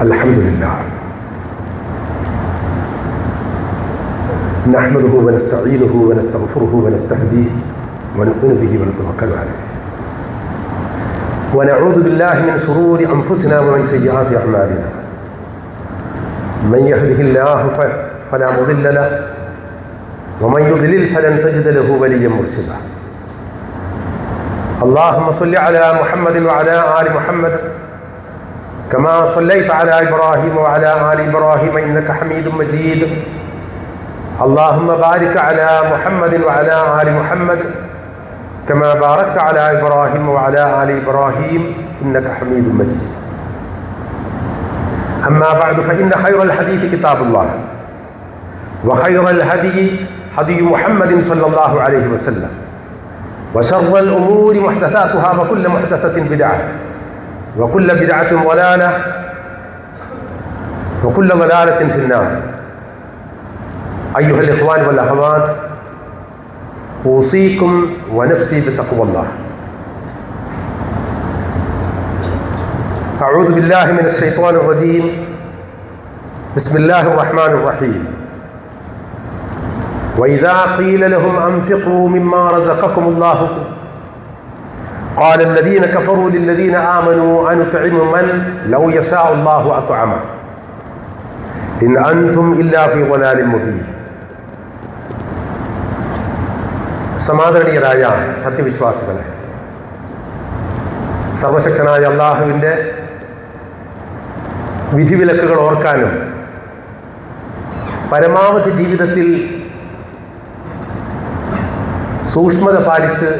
अल्हम्दुलिल्लाह नहमदुहु व नस्तईनुहु व नस्तगफिरुहु व नस्तहदीह व नु'मिनु बिही व नतवक्कलु अलैहि व नऊज़ु बिल्लाहि मिन शुरूरि अनफुसिना व मिन सय्यिआति अअमालिना मन यहदिहिल्लाहु फला मुदिल्ल लहु व मन युद्लिल फलन तजिद लहु वलिय्यन मुर्शिदा अल्लाहुम्म सल्लि अला मुहम्मदिन व अला आलि मुहम्मद कमा सल्लैता अला इब्राहीम व अला आलि इब्राहीम इन्नका हमीदुम मजीद अल्लाहुम्मा बारिक अला मुहम्मदिन व अला आलि मुहम्मद कमा बारकता अला इब्राहीम व अला आलि इब्राहीम इन्नका हमीदुम मजीद अम्मा बअद फइन्न खैरल हदीस किताबुल्लाह व खैरल हदी हदी मुहम्मदिन सल्लल्लाहु अलैहि वसल्लम व शर्रल उमूरि मुहदसातुहा व कुल्लु मुहदसतिन बिदअह व कुल्लु बिदअतिन ज़लालह व कुल्लु ज़लालतिन फिन्नार अय्युहल इख्वान वल अख़वात ऊसीकुम व नफ्सी बितक़्वल्लाह अऊज़ु बिल्लाहि मिनश शैतानिर रजीम बिस्मिल्लाहिर रहमानिर रहीम व इज़ा क़ील लहुम अनफ़िक़ू मिम्मा रज़क़कुमुल्लाहु क़ाल अल्लज़ीन कफ़रू लिल्लज़ीन आमनू अनुत'iमु मन लौ यशाअुल्लाहु अत्'अमह इन अंतुम इल्ला फ़ी ज़लालिन मुबीन സമാദരണീയരായ സത്യവിശ്വാസികളെ, സർവശക്തനായ അള്ളാഹുവിൻ്റെ വിധിവിലക്കുകൾ ഓർക്കാനും പരമാവധി ജീവിതത്തിൽ സൂക്ഷ്മത പാലിച്ച്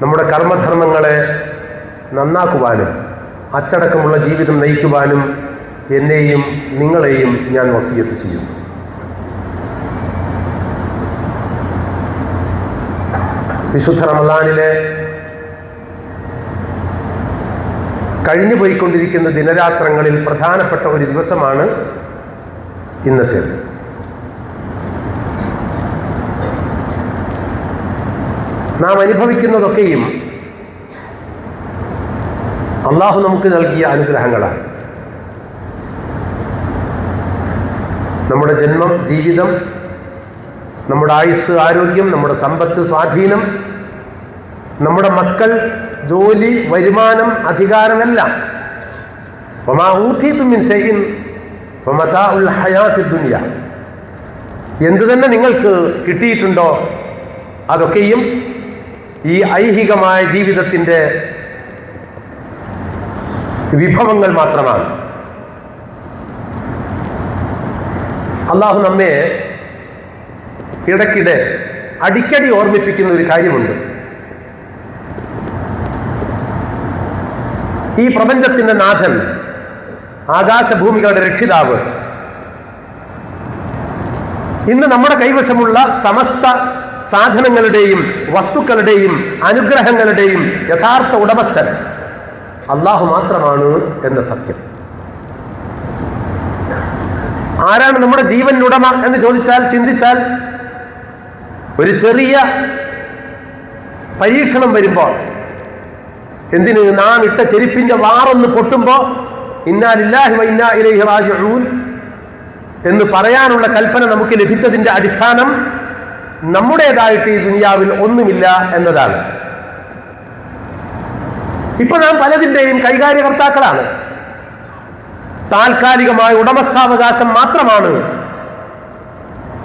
നമ്മുടെ കർമ്മധർമ്മങ്ങളെ നന്നാക്കുവാനും അച്ചടക്കമുള്ള ജീവിതം നയിക്കുവാനും എന്നെയും നിങ്ങളെയും ഞാൻ വസിയത്ത് ചെയ്യുന്നു. വിശുദ്ധ റമളാനിലെ കഴിഞ്ഞു പോയിക്കൊണ്ടിരിക്കുന്ന ദിനരാത്രങ്ങളിൽ പ്രധാനപ്പെട്ട ഒരു ദിവസമാണ് ഇന്നത്തേത്. നാം അനുഭവിക്കുന്നതൊക്കെയും അള്ളാഹു നമുക്ക് നൽകിയ അനുഗ്രഹങ്ങളാണ്. നമ്മുടെ ജന്മം, ജീവിതം, നമ്മുടെ ആയുസ്, ആരോഗ്യം, നമ്മുടെ സമ്പത്ത്, സ്വാധീനം, നമ്മുടെ മക്കൾ, ജോലി, വരുമാനം, അധികാരമെല്ലാം വമാ ഊതീതും മിൻ ശൈഇൻ ഫമതാഉൽ ഹയാത്തിദ് ദുനിയ, എന്തു തന്നെ നിങ്ങൾക്ക് കിട്ടിയിട്ടുണ്ടോ അതൊക്കെയും ഈ ഐഹികമായ ജീവിതത്തിൻ്റെ വിഭവങ്ങൾ മാത്രമാണ്. അള്ളാഹു നമ്മെ ഇടയ്ക്കിടെ അടിക്കടി ഓർമ്മിപ്പിക്കുന്ന ഒരു കാര്യമുണ്ട്. ഈ പ്രപഞ്ചത്തിൻ്റെ നാഥൻ, ആകാശഭൂമികളുടെ രക്ഷിതാവ്, ഇന്ന് നമ്മുടെ കൈവശമുള്ള സമസ്ത സാധനങ്ങളുടെയും വസ്തുക്കളുടെയും അനുഗ്രഹങ്ങളുടെയും യഥാർത്ഥ ഉടമസ്ഥൻ അള്ളാഹു മാത്രമാണ് എന്ന സത്യം. ആരാണ് നമ്മുടെ ജീവനുടമ എന്ന് ചോദിച്ചാൽ, ചിന്തിച്ചാൽ, ഒരു ചെറിയ പരീക്ഷണം വരുമ്പോൾ, എന്തിന്, നാം ഇട്ട ചെരുപ്പിന്റെ വാറൊന്ന് പൊട്ടുമ്പോൾ ഇന്നാ ലില്ലാഹി വ ഇന്നാ ഇലൈഹി റാജിഊൻ എന്ന് പറയാനുള്ള കൽപ്പന നമുക്ക് ലഭിച്ചതിന്റെ അടിസ്ഥാനം നമ്മുടേതായിട്ട് ഈ ദുനിയാവിൽ ഒന്നുമില്ല എന്നതാണ്. ഇപ്പൊ നാം പലതിൻ്റെയും കൈകാര്യകർത്താക്കളാണ്. താൽക്കാലികമായ ഉടമസ്ഥാവകാശം മാത്രമാണ്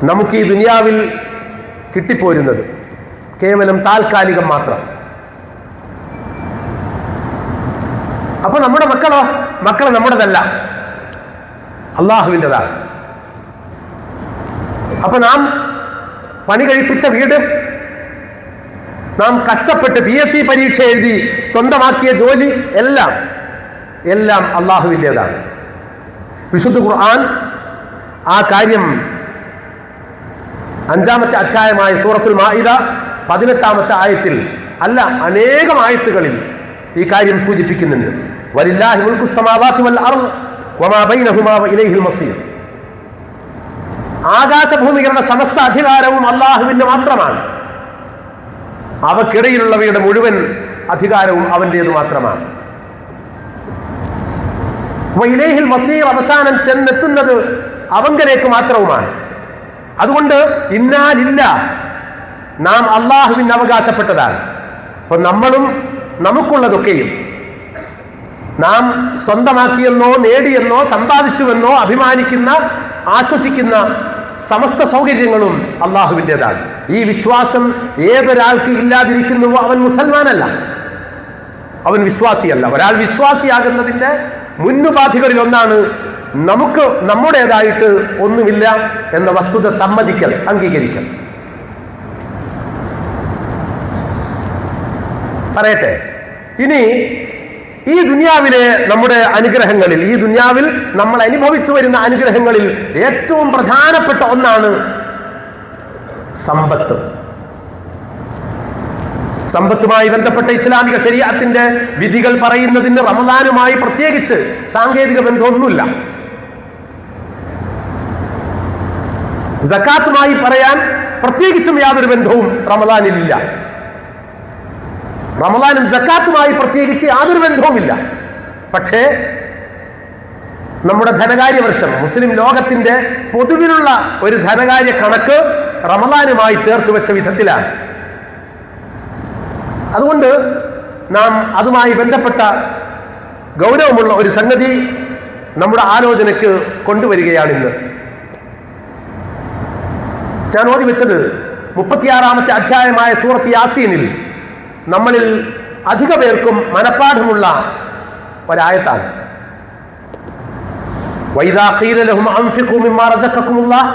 നമുക്ക് ഈ ദുനിയാവിൽ കിട്ടിപ്പോരുന്നത്, കേവലം താൽക്കാലികം മാത്രം. അപ്പൊ നമ്മുടെ മക്കളോ? മക്കൾ നമ്മുടേതല്ല, അള്ളാഹുവിൻ്റെതാണ്. അപ്പൊ നാം പണി കഴിപ്പിച്ച വീട്, നാം കഷ്ടപ്പെട്ട് PSC പരീക്ഷ എഴുതി സ്വന്തമാക്കിയ ജോലി എല്ലാം എല്ലാം അള്ളാഹുവിൻ്റെതാണ്. വിശുദ്ധ ഖുർആൻ ആ കാര്യം 5-ാമത്തെ അധ്യായമായ സൂറത്തുൽ മാഇദ 18-ാമത്തെ ആയത്തിൽ, അല്ല, അനേകം ആയത്തുകളിൽ ഈ കാര്യം സൂചിപ്പിക്കുന്നുണ്ട്. വലില്ലാഹി മുൽക്കു സമാവാതി വൽ അർദ് വമാ ബൈനഹുമാ വഇലൈഹിൽ മസീർ. ആകാശഭൂമികളുടെ സമസ്ത അധികാരവും അള്ളാഹുവിൻ്റെ മാത്രമാണ്. അവക്കിടയിലുള്ളവയുടെ മുഴുവൻ അധികാരവും അവൻ്റേത് മാത്രമാണ്. വഇലൈഹിൽ മസീർ, അവസാനം ചെന്നെത്തുന്നത് അവങ്കലേക്ക് മാത്രവുമാണ്. അതുകൊണ്ട് ഇന്നാലില്ല, നാം അള്ളാഹുവിന് അവകാശപ്പെട്ടതാണ്. അപ്പൊ നമ്മളും നമുക്കുള്ളതൊക്കെയും നാം സ്വന്തമാക്കിയെന്നോ നേടിയെന്നോ സമ്പാദിച്ചുവെന്നോ അഭിമാനിക്കുന്ന ആശ്വസിക്കുന്ന സമസ്ത സൗകര്യങ്ങളും അള്ളാഹുവിൻ്റെതാണ്. ഈ വിശ്വാസം ഏതൊരാൾക്ക് ഇല്ലാതിരിക്കുന്നുവോ അവൻ മുസൽമാനല്ല, അവൻ വിശ്വാസിയല്ല. ഒരാൾ വിശ്വാസിയാകുന്നതിൻ്റെ മുന്നുപാധികളിൽ ഒന്നാണ് നമുക്ക് നമ്മുടേതായിട്ട് ഒന്നുമില്ല എന്ന വസ്തുത സമ്മതിക്കൽ, അംഗീകരിക്കൽ. പറയട്ടെ, ഇനി ഈ ദുനിയാവിലെ നമ്മുടെ അനുഗ്രഹങ്ങളിൽ, ഈ ദുനിയാവിൽ നമ്മൾ അനുഭവിച്ചു വരുന്ന അനുഗ്രഹങ്ങളിൽ ഏറ്റവും പ്രധാനപ്പെട്ട ഒന്നാണ് സമ്പത്ത്. സമ്പത്തുമായി ബന്ധപ്പെട്ട ഇസ്ലാമിക ശരീഅത്തിന്റെ വിധികൾ പറയുന്നതിന് റമദാനുമായി പ്രത്യേകിച്ച് സാങ്കേതിക ബന്ധമൊന്നുമില്ല. സക്കാത്തുമായി പറയാൻ പ്രത്യേകിച്ചും യാതൊരു ബന്ധവും റമദാനിലില്ല. റമദാനും സക്കാത്തുമായി പ്രത്യേകിച്ച് യാതൊരു ബന്ധവുമില്ല. പക്ഷേ നമ്മുടെ ധനകാര്യ വർഷം, മുസ്ലിം ലോകത്തിന്റെ പൊതുവിലുള്ള ഒരു ധനകാര്യ കണക്ക് റമദാനുമായി ചേർത്ത് വെച്ച വിധത്തിലാണ്. അതുകൊണ്ട് നാം അതുമായി ബന്ധപ്പെട്ട ഗൗരവമുള്ള ഒരു സംഗതി നമ്മുടെ ആലോചനയ്ക്ക് കൊണ്ടുവരികയാണിന്ന്. ഞാൻ ഓതി വെച്ചത് 36-ാമത്തെ അധ്യായമായ സൂറത്ത് യാസീനിൽ നമ്മളിൽ അധിക പേർക്കും മനപ്പാഠമുള്ള ഒരായത്താണ്. വൈദാ ഖീല ലഹും അൻഫിഖൂ മിമ്മാ റസഖകുമുല്ലാഹ്,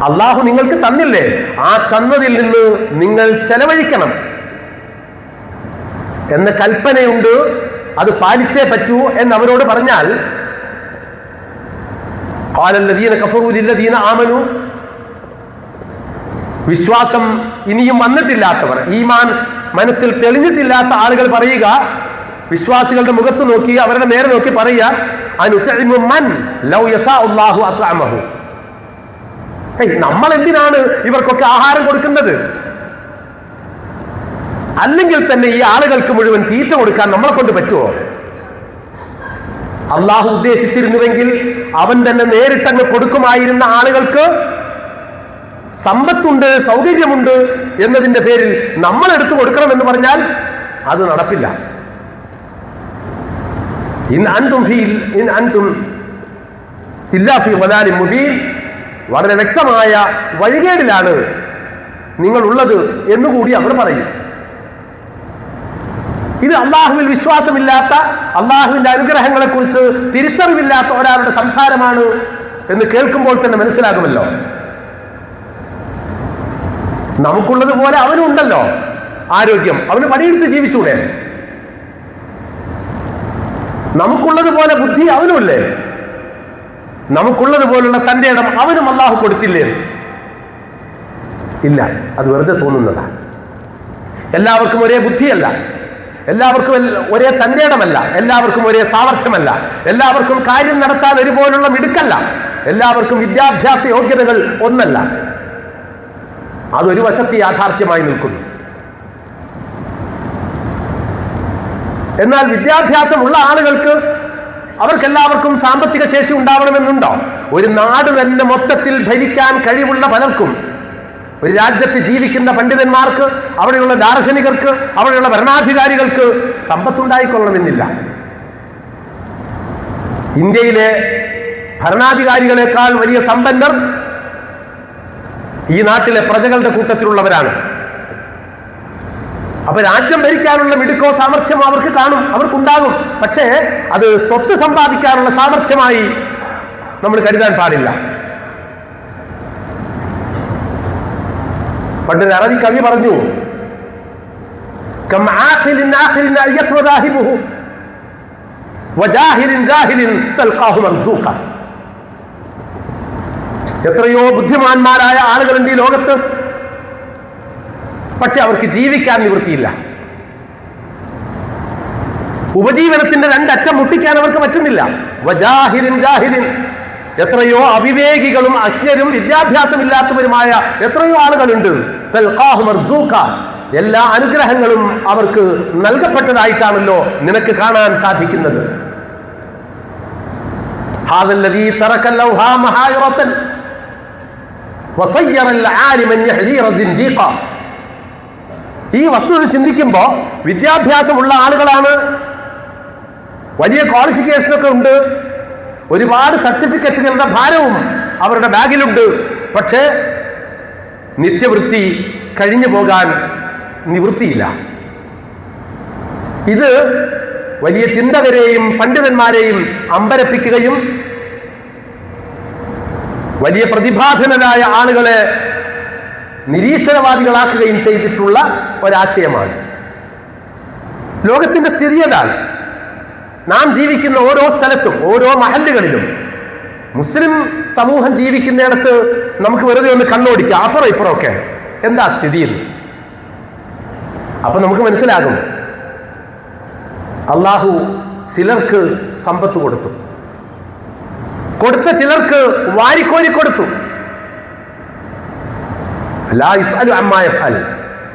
അള്ളാഹു നിങ്ങൾക്ക് തന്നില്ലേ, ആ തന്നതിൽ നിന്ന് നിങ്ങൾ ചെലവഴിക്കണം എന്ന കൽപ്പനയുണ്ട്, അത് പാലിച്ചേ പറ്റൂ എന്ന് അവരോട് പറഞ്ഞാൽ, ഖാലല്ലദീന കഫറൂ ലില്ലദീന ആമനൂ, വിശ്വാസം ഇനിയും വന്നിട്ടില്ലാത്തവർ, ഈമാൻ മനസ്സിൽ തെളിഞ്ഞിട്ടില്ലാത്ത ആളുകൾ പറയുക, വിശ്വാസികളുടെ മുഖത്ത് നോക്കി അവരുടെ നേരെ നോക്കി പറയുക, അനുതഇമു മൻ ലൗ യശാഉല്ലാഹു അത്അമഹു, നമ്മൾ എന്തിനാണ് ഇവർക്കൊക്കെ ആഹാരം കൊടുക്കുന്നത്? അല്ലെങ്കിൽ തന്നെ ഈ ആളുകൾക്ക് മുഴുവൻ തീറ്റ കൊടുക്കാൻ നമ്മളെ കൊണ്ട് പറ്റുമോ? അള്ളാഹു ഉദ്ദേശിച്ചിരുന്നുവെങ്കിൽ അവൻ തന്നെ നേരിട്ടങ്ങ് കൊടുക്കുമായിരുന്ന ആളുകൾക്ക് സമ്പത്തുണ്ട്, സൗകര്യമുണ്ട് എന്നതിന്റെ പേരിൽ നമ്മൾ എടുത്തു കൊടുക്കണം എന്ന് പറഞ്ഞാൽ അത് നടപ്പില്ല. ഇൻ അൻതും ഇല്ലാ ഫീ ളലാലിൻ മുബീൻ, വളരെ വ്യക്തമായ വഴികേടിലാണ് നിങ്ങൾ ഉള്ളത് എന്നുകൂടി അവർ പറയും. ഇത് അള്ളാഹുവിൽ വിശ്വാസമില്ലാത്ത, അള്ളാഹുവിന്റെ അനുഗ്രഹങ്ങളെ കുറിച്ച് തിരിച്ചറിവില്ലാത്ത ഒരാളുടെ സംസാരമാണ് എന്ന് കേൾക്കുമ്പോൾ തന്നെ മനസ്സിലാകുമല്ലോ. നമുക്കുള്ളത് പോലെ അവനും ഉണ്ടല്ലോ ആരോഗ്യം, അവന് പണിയെടുത്ത് ജീവിച്ചൂടെ? നമുക്കുള്ളത് പോലെ ബുദ്ധി അവനുമില്ലേ? നമുക്കുള്ളത് പോലുള്ള തന്റെ ഇടം അവനും അള്ളാഹു കൊടുത്തില്ലേ? ഇല്ല, അത് വെറുതെ തോന്നുന്നതാണ്. എല്ലാവർക്കും ഒരേ ബുദ്ധിയല്ല, എല്ലാവർക്കും ഒരേ തന്റെ ഇടമല്ല, എല്ലാവർക്കും ഒരേ സാമർഥ്യമല്ല, എല്ലാവർക്കും കാര്യം നടത്താൻ ഒരുപോലുള്ള മിടുക്കല്ല, എല്ലാവർക്കും വിദ്യാഭ്യാസ യോഗ്യതകൾ ഒന്നല്ല. അതൊരു വശത്ത് യാഥാർത്ഥ്യമായി നിൽക്കുന്നു. എന്നാൽ വിദ്യാഭ്യാസമുള്ള ആളുകൾക്ക് അവർക്കെല്ലാവർക്കും സാമ്പത്തിക ശേഷി ഉണ്ടാവണമെന്നുണ്ടോ? ഒരു നാട് തന്നെ മൊത്തത്തിൽ ഭരിക്കാൻ കഴിവുള്ള പലർക്കും, ഒരു രാജ്യത്ത് ജീവിക്കുന്ന പണ്ഡിതന്മാർക്ക്, അവിടെയുള്ള ദാർശനികർക്ക്, അവിടെയുള്ള ഭരണാധികാരികൾക്ക് സമ്പത്തുണ്ടായിക്കൊള്ളണമെന്നില്ല. ഇന്ത്യയിലെ ഭരണാധികാരികളെക്കാൾ വലിയ സമ്പന്നർ ഈ നാട്ടിലെ പ്രജകളുടെ കൂട്ടത്തിലുള്ളവരാണ്. അപ്പൊ രാജ്യം ഭരിക്കാനുള്ള മിടുക്കോ സാമർഥ്യമോ അവർക്ക് കാണും, അവർക്കുണ്ടാകും. പക്ഷേ അത് സ്വത്ത് സമ്പാദിക്കാനുള്ള സാമർഥ്യമായി നമ്മൾ കരുതാൻ പാടില്ല. പണ്ടൊരു അറബി കവി പറഞ്ഞു, എത്രയോ ബുദ്ധിമാന്മാരായ ആളുകളുണ്ട് ഈ ലോകത്ത്, പക്ഷെ അവർക്ക് ജീവിക്കാൻ നിവൃത്തിയില്ല. ഉപജീവനത്തിന്റെ രണ്ടറ്റം മുട്ടിക്കാൻ അവർക്ക് പറ്റുന്നില്ല. വജാഹിലിൻ ജാഹിലിൻ, എത്രയോ അവിവേകികളും അജ്ഞരും വിദ്യാഭ്യാസമില്ലാത്തവരുമായ എത്രയോ ആളുകളുണ്ട്. തൽഖാഹു മർസൂഖ, എല്ലാ അനുഗ്രഹങ്ങളും അവർക്ക് നൽകപ്പെട്ടതായിട്ടാണല്ലോ നിനക്ക് കാണാൻ സാധിക്കുന്നത്. ഈ വസ്തുത ചിന്തിക്കുമ്പോ വിദ്യാഭ്യാസമുള്ള ആളുകളാണ്, വലിയ ക്വാളിഫിക്കേഷനൊക്കെ ഉണ്ട്, ഒരുപാട് സർട്ടിഫിക്കറ്റുകളുടെ ഭാരവും അവരുടെ ബാഗിലുണ്ട്. പക്ഷേ നിത്യവൃത്തി കഴിഞ്ഞു പോകാൻ നിവൃത്തിയില്ല. ഇത് വലിയ ചിന്തകരെയും പണ്ഡിതന്മാരെയും അമ്പരപ്പിക്കുകയും വലിയ പ്രതിഭാധനരായ ആളുകളെ നിരീശ്വരവാദികളാക്കുകയും ചെയ്തിട്ടുള്ള ഒരാശയമാണ്. ലോകത്തിന്റെ സ്ഥിതി അതാണ്. നാം ജീവിക്കുന്ന ഓരോ സ്ഥലത്തും ഓരോ മഹല്ലുകളിലും മുസ്ലിം സമൂഹം ജീവിക്കുന്നിടത്ത് നമുക്ക് വെറുതെ ഒന്ന് കണ്ണോടിക്കാം, അപ്പുറം ഇപ്പുറമൊക്കെ എന്താ സ്ഥിതി എന്ന്. അപ്പൊ നമുക്ക് മനസ്സിലാകും, അള്ളാഹു ചിലർക്ക് സമ്പത്ത് കൊടുത്ത ചിലർക്ക് വാരിക്കോരി കൊടുത്തു.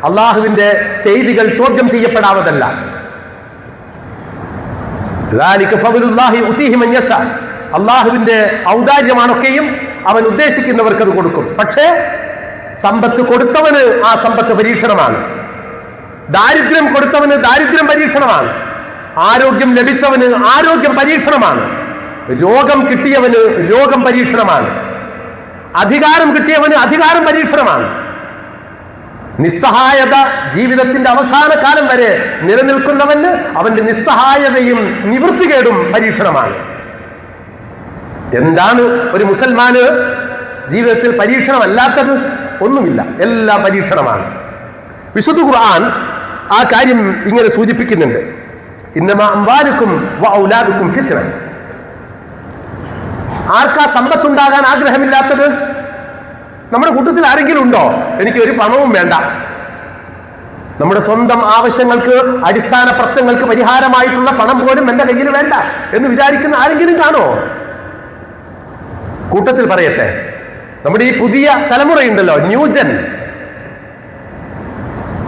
അള്ളാഹുവിന്റെ ചെയ്തികൾ ചോദ്യം ചെയ്യപ്പെടാവതല്ല. അള്ളാഹുവിന്റെ ഔദാര്യമാണൊക്കെയും, അവൻ ഉദ്ദേശിക്കുന്നവർക്ക് അത് കൊടുക്കും. പക്ഷേ സമ്പത്ത് കൊടുത്തവന് ആ സമ്പത്ത് പരീക്ഷണമാണ്, ദാരിദ്ര്യം കൊടുത്തവന് ദാരിദ്ര്യം പരീക്ഷണമാണ്, ആരോഗ്യം ലഭിച്ചവന് ആരോഗ്യം പരീക്ഷണമാണ്, രോഗം കിട്ടിയവന് രോഗം പരീക്ഷണമാണ്, അധികാരം കിട്ടിയവന് അധികാരം പരീക്ഷണമാണ്. നിസ്സഹായത ജീവിതത്തിന്റെ അവസാന കാലം വരെ നിലനിൽക്കുന്നവന് അവന്റെ നിസ്സഹായതയും നിവൃത്തികേടും പരീക്ഷണമാണ്. എന്താണ് ഒരു മുസൽമാന് ജീവിതത്തിൽ പരീക്ഷണമല്ലാത്തത്? ഒന്നുമില്ല, എല്ലാം പരീക്ഷണമാണ്. വിശുദ്ധ ഖുർആൻ ആ കാര്യം ഇങ്ങനെ സൂചിപ്പിക്കുന്നുണ്ട്. ഇന്നമാ അംവാലുക്കും വഔലാദുക്കും ഫിത്ന. ആർക്കാ സമ്പത്തുണ്ടാകാൻ ആഗ്രഹമില്ലാത്തത്? നമ്മുടെ കൂട്ടത്തിൽ ആരെങ്കിലും ഉണ്ടോ? എനിക്ക് ഒരു പണവും വേണ്ട, നമ്മുടെ സ്വന്തം ആവശ്യങ്ങൾക്ക്, അടിസ്ഥാന പ്രശ്നങ്ങൾക്ക് പരിഹാരമായിട്ടുള്ള പണം പോലും എന്റെ കയ്യിൽ വേണ്ട എന്ന് വിചാരിക്കുന്ന ആരെങ്കിലും കാണോ? കൂട്ടത്തിൽ പറയട്ടെ, നമ്മുടെ ഈ പുതിയ തലമുറയുണ്ടല്ലോ, ന്യൂജൻ,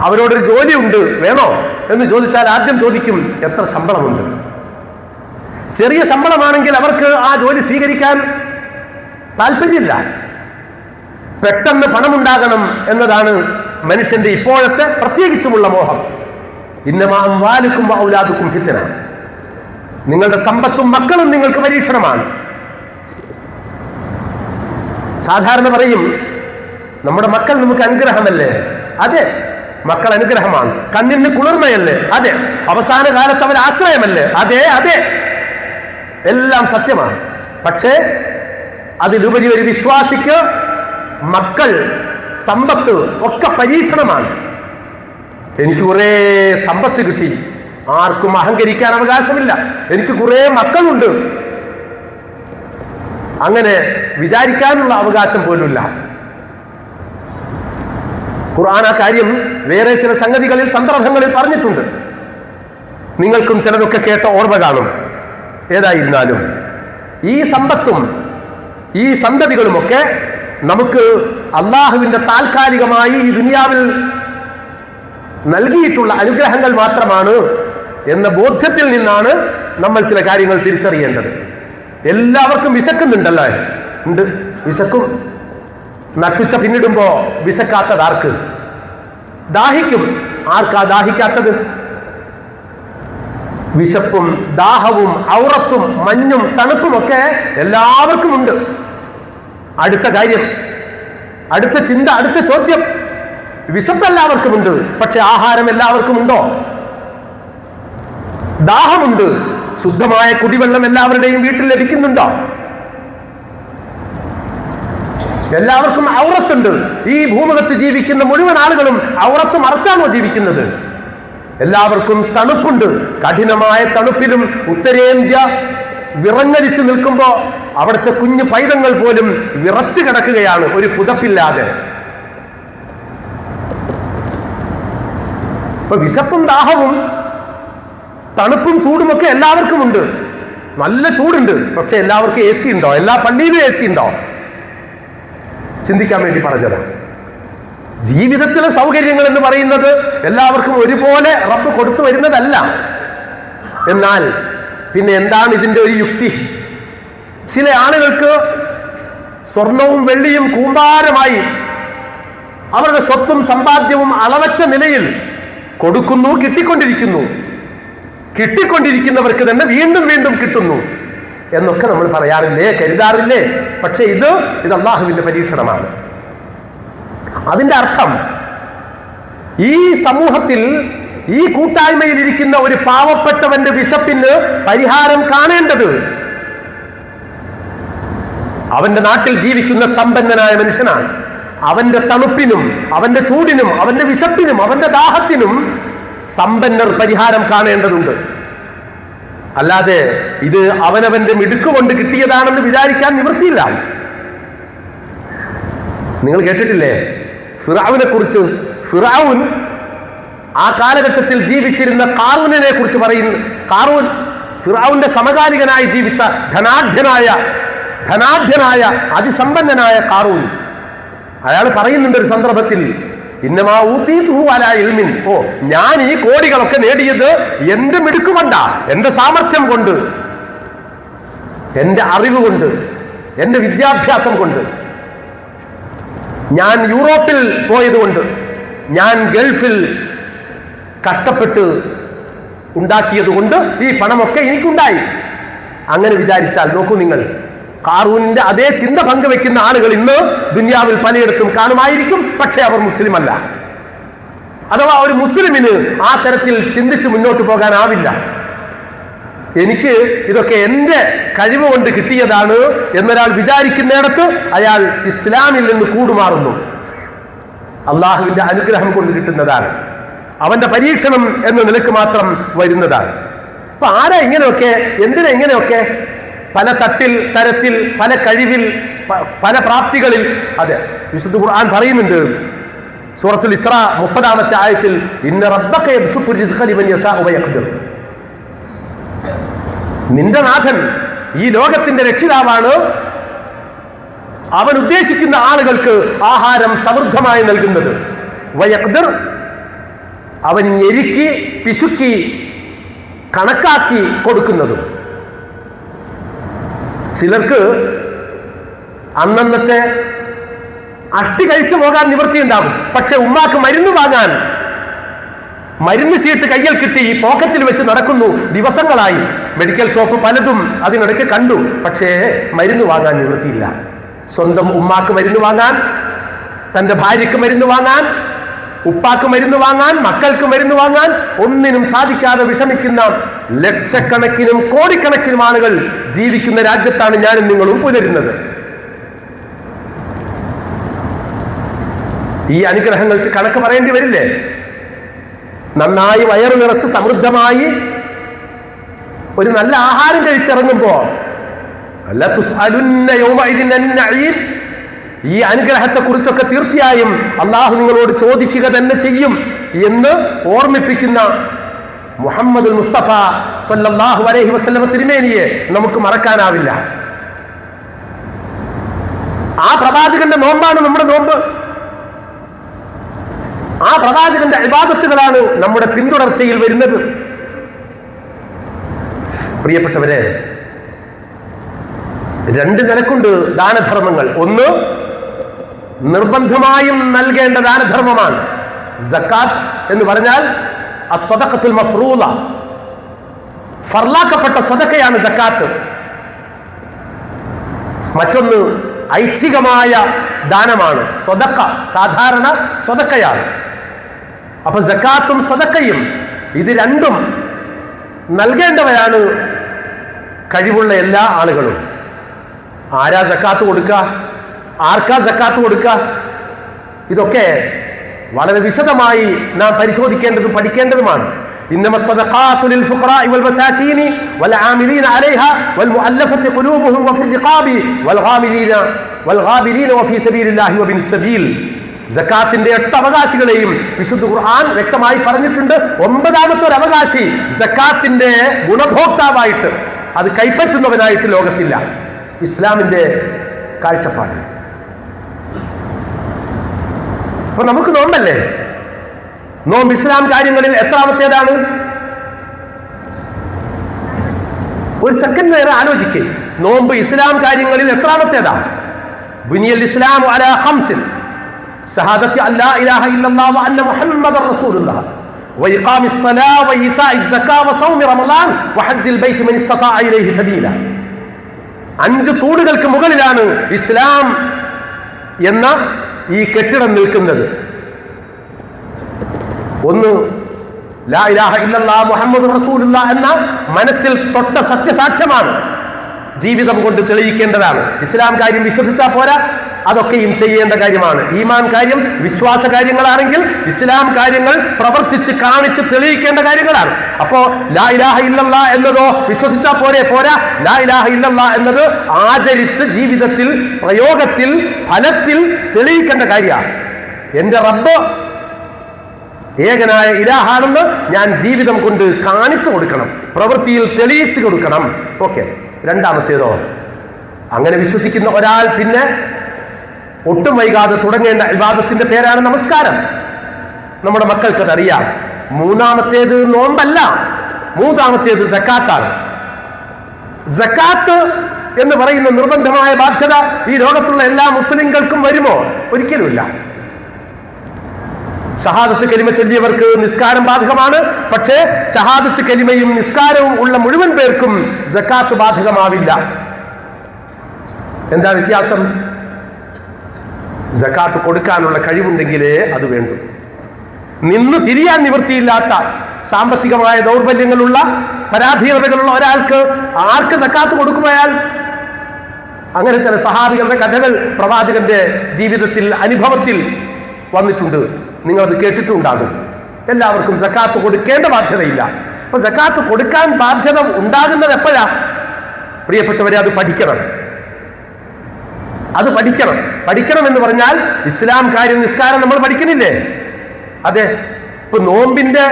അവരോടൊരു ജോലി ഉണ്ട് വേണോ എന്ന് ചോദിച്ചാൽ ആദ്യം ചോദിക്കും എത്ര ശമ്പളമുണ്ട്. ചെറിയ ശമ്പളമാണെങ്കിൽ അവർക്ക് ആ ജോലി സ്വീകരിക്കാൻ താല്പര്യമില്ല. പെട്ടെന്ന് പണമുണ്ടാകണം എന്നതാണ് മനുഷ്യന്റെ ഇപ്പോഴത്തെ പ്രത്യേകിച്ചുമുള്ള മോഹം. ഇന്നമാ അംവാലുക്കും വഔലാദുക്കും ഫിത്ന. നിങ്ങളുടെ സമ്പത്തും മക്കളും നിങ്ങൾക്ക് പരീക്ഷണമാണ്. സാധാരണ പറയും, നമ്മുടെ മക്കൾ നമുക്ക് അനുഗ്രഹമല്ലേ? അതെ, മക്കൾ അനുഗ്രഹമാണ്. കണ്ണിന് കുളിർമയല്ലേ? അതെ. അവസാന കാലത്ത് അവർ ആശ്രയമല്ലേ? അതെ അതെ, എല്ലാം സത്യമാണ്. പക്ഷേ അതിലുപരി ഒരു വിശ്വാസിക്ക് മക്കൾ, സമ്പത്ത് ഒക്കെ പരീക്ഷണമാണ്. എനിക്ക് കുറെ സമ്പത്ത് കിട്ടി, ആർക്കും അഹങ്കരിക്കാൻ അവകാശമില്ല. എനിക്ക് കുറെ മക്കളുണ്ട്, അങ്ങനെ വിചാരിക്കാനുള്ള അവകാശം പോലുമില്ല. ഖുർആൻ ആ കാര്യം വേറെ ചില സംഗതികളിൽ, സന്ദർഭങ്ങളിൽ പറഞ്ഞിട്ടുണ്ട്. നിങ്ങൾക്കും ചിലതൊക്കെ കേട്ട ഓർമ്മ കാണും. ഏതായിരുന്നാലും ഈ സമ്പത്തും ഈ സന്തതികളുമൊക്കെ നമുക്ക് അള്ളാഹുവിന്റെ താൽക്കാലികമായി ഈ ദുനിയാവിൽ നൽകിയിട്ടുള്ള അനുഗ്രഹങ്ങൾ മാത്രമാണ് എന്ന ബോധ്യത്തിൽ നിന്നാണ് നമ്മൾ ചില കാര്യങ്ങൾ തിരിച്ചറിയേണ്ടത്. എല്ലാവർക്കും വിശക്കുന്നുണ്ടല്ലേ? ഉണ്ട്, വിശക്കും. നട്ടുച്ച പിന്നിടുമ്പോ വിശക്കാത്തത് ആർക്ക്? ദാഹിക്കും. ആർക്കാ ദാഹിക്കാത്തത്? വിശപ്പും ദാഹവും ഔറത്തും മഞ്ഞും തണുപ്പുമൊക്കെ എല്ലാവർക്കും ഉണ്ട്. അടുത്ത കാര്യം, അടുത്ത ചിന്ത, അടുത്ത ചോദ്യം, വിശപ്പ് എല്ലാവർക്കുമുണ്ട്, പക്ഷെ ആഹാരം എല്ലാവർക്കും ഉണ്ടോ? ദാഹമുണ്ട്, ശുദ്ധമായ കുടിവെള്ളം എല്ലാവരുടെയും വീട്ടിൽ ലഭിക്കുന്നുണ്ടോ? എല്ലാവർക്കും ഔറത്തുണ്ട്. ഈ ഭൂമുഖത്ത് ജീവിക്കുന്ന മുഴുവൻ ആളുകളും ഔറത്ത് മറച്ചാണോ ജീവിക്കുന്നത്? എല്ലാവർക്കും തണുപ്പുണ്ട്. കഠിനമായ തണുപ്പിലും ഉത്തരേന്ത്യ വിറങ്ങലിച്ചു നിൽക്കുമ്പോ അവിടുത്തെ കുഞ്ഞു പൈതങ്ങൾ പോലും വിറച്ചു കിടക്കുകയാണ്, ഒരു പുതപ്പില്ലാതെ. ഇപ്പൊ വിശപ്പും ദാഹവും തണുപ്പും ചൂടുമൊക്കെ എല്ലാവർക്കും ഉണ്ട്. നല്ല ചൂടുണ്ട്, പക്ഷെ എല്ലാവർക്കും AC ഉണ്ടോ? എല്ലാ പള്ളിയിലും AC ഉണ്ടോ? ചിന്തിക്കാൻ വേണ്ടി പറഞ്ഞതാണ്. ജീവിതത്തിലെ സൗകര്യങ്ങൾ എന്ന് പറയുന്നത് എല്ലാവർക്കും ഒരുപോലെ റബ്ബ് കൊടുത്തു വരുന്നതല്ല. എന്നാൽ പിന്നെ എന്താണ് ഇതിന്റെ ഒരു യുക്തി? ചില ആളുകൾക്ക് സ്വർണവും വെള്ളിയും കൂമ്പാരമായി അവരുടെ സ്വത്തും സമ്പാദ്യവും അളവറ്റ നിലയിൽ കൊടുക്കുന്നു, കിട്ടിക്കൊണ്ടിരിക്കുന്നവർക്ക് തന്നെ വീണ്ടും വീണ്ടും കിട്ടുന്നു എന്നൊക്കെ നമ്മൾ പറയാറില്ലേ, കരുതാറില്ലേ? പക്ഷെ ഇത് അള്ളാഹുവിന്റെ പരീക്ഷണമാണ്. അതിന്റെ അർത്ഥം ഈ സമൂഹത്തിൽ, ഈ കൂട്ടായ്മയിൽ ഇരിക്കുന്ന ഒരു പാവപ്പെട്ടവന്റെ വിശപ്പിന് പരിഹാരം കാണേണ്ടത് അവന്റെ നാട്ടിൽ ജീവിക്കുന്ന സമ്പന്നനായ മനുഷ്യനാണ്. അവന്റെ തണുപ്പിനും അവന്റെ ചൂടിനും അവന്റെ വിശപ്പിനും അവന്റെ ദാഹത്തിനും സമ്പന്നർ പരിഹാരം കാണേണ്ടതുണ്ട്. അല്ലാതെ ഇത് അവനവന്റെ മിടുക്കുകൊണ്ട് കിട്ടിയതാണെന്ന് വിചാരിക്കാൻ നിവൃത്തിയില്ല. നിങ്ങൾ കേട്ടിട്ടില്ലേ ഫിറഔനെ കുറിച്ച്? ഫിറഔൻ ആ കാലഘട്ടത്തിൽ ജീവിച്ചിരുന്ന ഖാറൂനെ കുറിച്ച് പറയുന്നു. ഖാറൂൻ ഫിറഔന്റെ സമകാലികനായി ജീവിച്ച ധനാഢ്യനായ അതിസമ്പന്നനായ ഖാറൂൻ. അയാൾ പറയുന്നുണ്ട് ഒരു സന്ദർഭത്തിൽ, ഇന്നമാ ഊതീതുഹു അലാ ഇൽമിൻ, ഞാൻ ഈ കോടികളൊക്കെ നേടിയത് എന്റെ മിടുക്കുകൊണ്ടാ, എന്റെ സാമർഥ്യം കൊണ്ട്, എന്റെ അറിവ് കൊണ്ട്, എന്റെ വിദ്യാഭ്യാസം കൊണ്ട്, ഞാൻ യൂറോപ്പിൽ പോയതുകൊണ്ട്, ഞാൻ ഗൾഫിൽ കഷ്ടപ്പെട്ട് ഉണ്ടാക്കിയത് കൊണ്ട് ഈ പണമൊക്കെ എനിക്കുണ്ടായി. അങ്ങനെ വിചാരിച്ചാൽ നോക്കൂ നിങ്ങൾ, ഖാറൂനിന്റെ അതേ ചിന്ത പങ്കുവെക്കുന്ന ആളുകൾ ഇന്ന് ദുനിയാവിൽ പലയിടത്തും കാണുമായിരിക്കും. പക്ഷെ അവർ മുസ്ലിം അല്ല. അഥവാ ഒരു മുസ്ലിമിന് ആ തരത്തിൽ ചിന്തിച്ച് മുന്നോട്ട് പോകാനാവില്ല. എനിക്ക് ഇതൊക്കെ എന്റെ കഴിവ് കൊണ്ട് കിട്ടിയതാണ് എന്നൊരാൾ വിചാരിക്കുന്നിടത്ത് അയാൾ ഇസ്ലാമിൽ നിന്ന് കൂടുമാറുന്നു. അള്ളാഹുവിന്റെ അനുഗ്രഹം കൊണ്ട് കിട്ടുന്നതാണ്, അവന്റെ പരീക്ഷണം എന്ന നിലക്ക് മാത്രം വരുന്നതാണ്. അപ്പൊ ആരാ ഇങ്ങനെയൊക്കെ, എന്തിനാ ഇങ്ങനെയൊക്കെ പല തരത്തിൽ, പല കഴിവിൽ, പല പ്രാപ്തികളിൽ? അതെ, വിശുദ്ധ ഖുർആൻ പറയുന്നുണ്ട് സൂറത്തുൽ ഇസ്രാ 30-ാമത്തെ ആയത്തിൽ, ഇന്ന റബ്ബക യബ്സുത്തു റിസ്ഖ ലിമൻ യശാഉ വയഖ്ദിർ. നിന്റെ നാഥൻ, ഈ ലോകത്തിന്റെ രക്ഷിതാവാണ്, അവൻ ഉദ്ദേശിക്കുന്ന ആളുകൾക്ക് ആഹാരം സമൃദ്ധമായി നൽകുന്നത്. വയഖ്ദിർ, അവൻ ഞെരുക്കി പിശുക്കി കണക്കാക്കി കൊടുക്കുന്നതും. ചിലർക്ക് അന്നന്നത്തെ അഷ്ടി കഴിച്ചു പോകാൻ നിവൃത്തിയുണ്ടാകും. പക്ഷെ ഉമ്മാക്ക് മരുന്ന് വാങ്ങാൻ മരുന്ന് ഷീട്ട് കയ്യിൽ കിട്ടി ഈ പോക്കറ്റിൽ വെച്ച് നടക്കുന്നു ദിവസങ്ങളായി. മെഡിക്കൽ ഷോപ്പ് പലതും അതിനിടയ്ക്ക് കണ്ടു. പക്ഷേ മരുന്ന് വാങ്ങാൻ നിവൃത്തിയില്ല. സ്വന്തം ഉമ്മാക്ക് മരുന്ന് വാങ്ങാൻ, തന്റെ ഭാര്യയ്ക്ക് മരുന്ന് വാങ്ങാൻ, ഉപ്പാക്ക് മരുന്ന് വാങ്ങാൻ, മക്കൾക്ക് മരുന്ന് വാങ്ങാൻ ഒന്നിനും സാധിക്കാതെ വിഷമിക്കുന്ന ലക്ഷക്കണക്കിനും കോടിക്കണക്കിനും ആളുകൾ ജീവിക്കുന്ന രാജ്യത്താണ് ഞാനും നിങ്ങളും പുലരുന്നത്. ഈ അനുഗ്രഹങ്ങൾക്ക് കണക്ക് പറയേണ്ടി വരില്ലേ? നന്നായി വയറു നിറച്ച് സമൃദ്ധമായി ഒരു നല്ല ആഹാരം കഴിച്ചിറങ്ങുമ്പോ ഈ അനുഗ്രഹത്തെ കുറിച്ചൊക്കെ തീർച്ചയായും അള്ളാഹു നിങ്ങളോട് ചോദിക്കുക തന്നെ ചെയ്യും എന്ന് ഓർമ്മിപ്പിക്കുന്ന മുഹമ്മദുൽ മുസ്തഫ സല്ലല്ലാഹു അലൈഹി വസല്ലം തിരുമേനിയെ നമുക്ക് മറക്കാനാവില്ല. ആ പ്രവാചകന്റെ നോമ്പാണ് നമ്മുടെ നോമ്പ്. ആ പ്രവാചകന്റെ ഇബാദത്തുകളാണ് നമ്മുടെ പിന്തുടർച്ചയിൽ വരുന്നത്. പ്രിയപ്പെട്ടവരെ, രണ്ട് നിലക്കുണ്ട് ദാനധർമ്മങ്ങൾ. ഒന്ന്, നിർബന്ധമായും നൽകേണ്ട ദാനധർമ്മമാണ് സക്കാത്ത് എന്ന് പറഞ്ഞാൽ അസ്സദഖത്തുൽ മഫ്റൂള, ഫർലാക്കപ്പെട്ട സദഖയാണ് സക്കാത്ത്. മറ്റൊന്ന് ഐച്ഛികമായ ദാനമാണ് സദഖ, സാധാരണ സദഖയാണ്. അപ്പൊ സക്കാത്തും സദഖയും ഇത് രണ്ടും നൽകേണ്ടവരാണ് കഴിവുള്ള എല്ലാ ആളുകളും. ആരാ സക്കാത്ത് കൊടുക്കുക, ആർക്കാ സക്കാത്ത് കൊടുക്കുക, ഇതൊക്കെ വളരെ വിശദമായി നാം പരിശോധിക്കേണ്ടതും പഠിക്കേണ്ടതുമാണ്. إنما الصدقات للفقراء والمساكين والعاملين عليها والمؤلفة قلوبهم وفي الرقاب والغابرين وفي سبيل الله وابن السبيل. സക്കാത്തിന്റെ 8 അവകാശികളെയും വിശുദ്ധ ഖുർആൻ വ്യക്തമായി പറഞ്ഞിട്ടുണ്ട്. 9ാമത്തെ ഒരു അവകാശി സക്കാത്തിന്റെ ഗുണഭോക്താവായിട്ട്, അത് കൈപ്പറ്റുന്നവനായിട്ട് ലോകത്തില്ല. ഇസ്ലാമിന്റെ കാഴ്ചപ്പാട് അപ്പൊ നമുക്ക് നോമ്പല്ലേ? നോമ്പ് ഇസ്ലാം കാര്യങ്ങളിൽ എത്രാമത്തേതാണ്? ഒരു സെക്കൻഡ് നേരെ ആലോചിക്കുക. നോമ്പ് ഇസ്ലാം കാര്യങ്ങളിൽ എത്രാമത്തേതാ? ബുനിയൽ ഇസ്ലാമു അലാ ഖംസിൻ ഷഹാദത്തി അല്ലാ ഇലാഹ ഇല്ലല്ലാഹു വ അന്ന മുഹമ്മദർ റസൂലുള്ളാഹ് വഇഖാമിസ് സ്വലാ വഇതാഇസ് സകാ വസൗമി റമളാൻ വഹജ്ജിൽ ബൈത്ത് മൻ ഇസ്തതാഅ ഇലൈഹി സബീല. 5 തൂണുകൾക്ക് മുകളിലാണ് ഇസ്ലാം എന്ന ഈ കെട്ടിടം നിൽക്കുന്നത്. ഒന്ന്, ലാ ഇലാഹ ഇല്ലല്ലാഹ് മുഹമ്മദുർ റസൂലുള്ളാഹ് എന്ന മനസ്സിൽ തൊട്ട സത്യസാക്ഷ്യമാണ്, ജീവിതം കൊണ്ട് തെളിയിക്കേണ്ടതാണ്. ഇസ്ലാം കാര്യം വിശ്വസിച്ചാൽ പോരാ, അതൊക്കെയും ചെയ്യേണ്ട കാര്യമാണ്. ഈമാൻ കാര്യം വിശ്വാസ കാര്യങ്ങളാണെങ്കിൽ ഇസ്ലാം കാര്യങ്ങൾ പ്രവർത്തിച്ച് കാണിച്ച് തെളിയിക്കേണ്ട കാര്യങ്ങളാണ്. അപ്പോ ലാ ഇലാഹ ഇല്ലല്ലാഹ് എന്നതോ വിശ്വസിച്ചാൽ പോരാ, ലാ ഇലാഹ ഇല്ലല്ലാഹ് എന്നത് ആചരിച്ച് ജീവിതത്തിൽ, പ്രയോഗത്തിൽ, ഫലത്തിൽ തെളിയിക്കേണ്ട കാര്യമാണ്. എന്റെ റബ്ബ് ഏകനായ ഇലാഹാണെന്ന് ഞാൻ ജീവിതം കൊണ്ട് കാണിച്ചു കൊടുക്കണം, പ്രവൃത്തിയിൽ തെളിയിച്ചു കൊടുക്കണം. ഓക്കെ. രണ്ടാമത്തേതോ, അങ്ങനെ വിശ്വസിക്കുന്ന ഒരാൾ പിന്നെ ഒട്ടും വൈകാതെ തുടങ്ങേണ്ട ഇബാദത്തിന്റെ പേരാണ് നമസ്കാരം. നമ്മുടെ മക്കൾക്കത് അറിയാം. മൂന്നാമത്തേത് നോമ്പല്ല, മൂന്നാമത്തേത് സക്കാത്താണ്. സക്കാത്ത് എന്ന് പറയുന്ന നിർബന്ധമായ ബാധ്യത ഈ ലോകത്തുള്ള എല്ലാ മുസ്ലിങ്ങൾക്കും വരുമോ? ഒരിക്കലുമില്ല. ഷഹാദത്ത് കലിമ ചൊല്ലിയവർക്ക് നിസ്കാരം ബാധകമാണ്. പക്ഷേ ഷഹാദത്ത് കലിമയും നിസ്കാരവും ഉള്ള മുഴുവൻ പേർക്കും സക്കാത്ത് ബാധകമാവില്ല. എന്താ വ്യത്യാസം? സക്കാത്ത് കൊടുക്കാനുള്ള കഴിവുണ്ടെങ്കിലേ അത് വേണ്ടു. നിന്ന് തിരിയാൻ നിവൃത്തിയില്ലാത്ത സാമ്പത്തികമായ ദൗർബല്യങ്ങളുള്ള, പരാധീനതകളുള്ള ഒരാൾക്ക് ആർക്ക് സക്കാത്ത് കൊടുക്കുമയാൽ? അങ്ങനെ ചില സഹാബികളുടെ കഥകൾ പ്രവാചകന്റെ ജീവിതത്തിൽ, അനുഭവത്തിൽ വന്നിട്ടുണ്ട്. നിങ്ങളത് കേട്ടിട്ടുണ്ടാകും. എല്ലാവർക്കും സക്കാത്ത് കൊടുക്കേണ്ട ബാധ്യതയില്ല. അപ്പൊ സക്കാത്ത് കൊടുക്കാൻ ബാധ്യത ഉണ്ടാകുന്നത് എപ്പോഴാ? പ്രിയപ്പെട്ടവരെ, അത് പഠിക്കണം. അത് പഠിക്കണം എന്ന് പറഞ്ഞാൽ ഇസ്ലാം കാര്യം, നിസ്കാരം നമ്മൾ പഠിക്കുന്നില്ലേ? അതെ. ഇപ്പൊ നോമ്പിന്റെ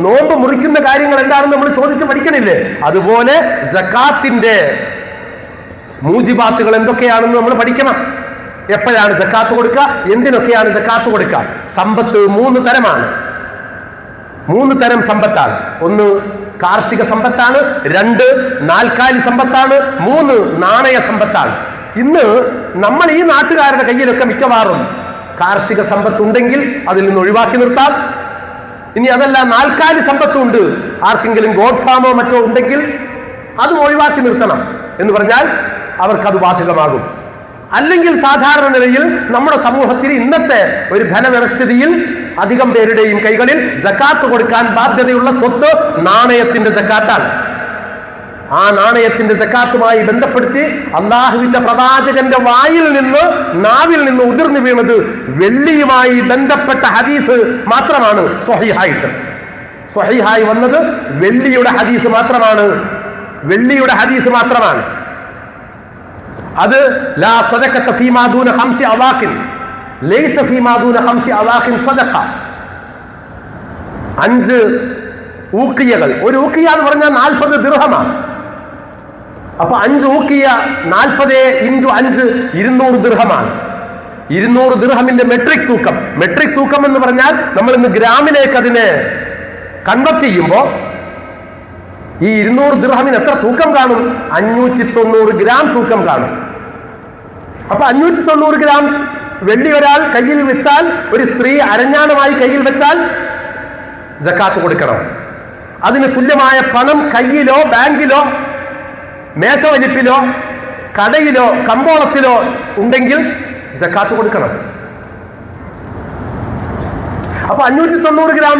നോമ്പ് മുറിക്കുന്ന കാര്യങ്ങൾ എന്താണെന്ന് നമ്മൾ ചോദിച്ച് പഠിക്കണില്ലേ? അതുപോലെ സക്കാത്തിന്റെ മൂജിബാത്തുകൾ എന്തൊക്കെയാണെന്ന് നമ്മൾ പഠിക്കണം. എപ്പോഴാണ് സക്കാത്ത് കൊടുക്കുക, എന്തിനൊക്കെയാണ് സക്കാത്ത് കൊടുക്കുക? സമ്പത്ത് 3 തരമാണ്. 3 തരം സമ്പത്താണ്. 1 കാർഷിക സമ്പത്താണ്, 2 നാൽക്കാലി സമ്പത്താണ്, 3 നാണയ സമ്പത്താണ്. ഇന്ന് നമ്മൾ ഈ നാട്ടുകാരുടെ കയ്യിലൊക്കെ മിക്കവാറും കാർഷിക സമ്പത്ത് ഉണ്ടെങ്കിൽ അതിൽ നിന്ന് ഒഴിവാക്കി നിർത്താം. ഇനി അതല്ല, നാൽക്കാലി സമ്പത്തുണ്ട്, ആർക്കെങ്കിലും ഗോഡ് ഫാമോ മറ്റോ ഉണ്ടെങ്കിൽ അത് ഒഴിവാക്കി നിർത്തണം എന്ന് പറഞ്ഞാൽ അവർക്കത് ബാധകമാകും. അല്ലെങ്കിൽ സാധാരണ നിലയിൽ നമ്മുടെ സമൂഹത്തിൽ ഇന്നത്തെ ഒരു ധനവ്യവസ്ഥിതിയിൽ അധികം പേരുടെയും കൈകളിൽ സക്കാത്ത് കൊടുക്കാൻ ബാധ്യതയുള്ള സ്വത്ത് നാണയത്തിന്റെ സക്കാത്താണ്. ആ നാണയത്തിന്റെ സക്കാത്തുമായി ബന്ധപ്പെടുത്തി അള്ളാഹുവിന്റെ പ്രവാചകന്റെ നാവിൽ നിന്ന് ഉതിർന്നു വീണത് വെള്ളിയുമായി ബന്ധപ്പെട്ട ഹദീസ് മാത്രമാണ്. സ്വഹീഹായി വന്നത് വെള്ളിയുടെ ഹദീസ് മാത്രമാണ്. അത് ലാ സദഖത ഫീമാ ദൂന ഖംസി അവാഖിൻ ലൈസ ഫീമാ ദൂന ഖംസി അവാഖിൻ സദഖ. 5 ഊഖിയകൾ. ഒരു ഊഖിയ എന്ന് പറഞ്ഞാൽ 40 ദിർഹമാണ്. അപ്പൊ 5 ഊഖിയ 40 × 5 200 ദിർഹമാണ്. 200 ദിർഹമിന്റെ മെട്രിക് തൂക്കം എന്ന് പറഞ്ഞാൽ നമ്മൾ ഇന്ന് ഗ്രാമിലേക്ക് അതിനെ കൺവെർട്ട് ചെയ്യുമ്പോൾ ഈ 200 ദിർഹമിന് എത്ര തൂക്കം കാണും? 590 ഗ്രാം തൂക്കം കാണും. അപ്പൊ 590 ഗ്രാം വെള്ളി ഒരാൾ കയ്യിൽ വെച്ചാൽ, ഒരു സ്ത്രീ അരഞ്ഞാണമായി കയ്യിൽ വെച്ചാൽ സക്കാത്ത് കൊടുക്കണം. അതിന് തുല്യമായ പണം കയ്യിലോ ബാങ്കിലോ മേശവലിപ്പിലോ കടയിലോ കമ്പോളത്തിലോ ഉണ്ടെങ്കിൽ സക്കാത്ത് കൊടുക്കണം. അപ്പൊ 590 ഗ്രാം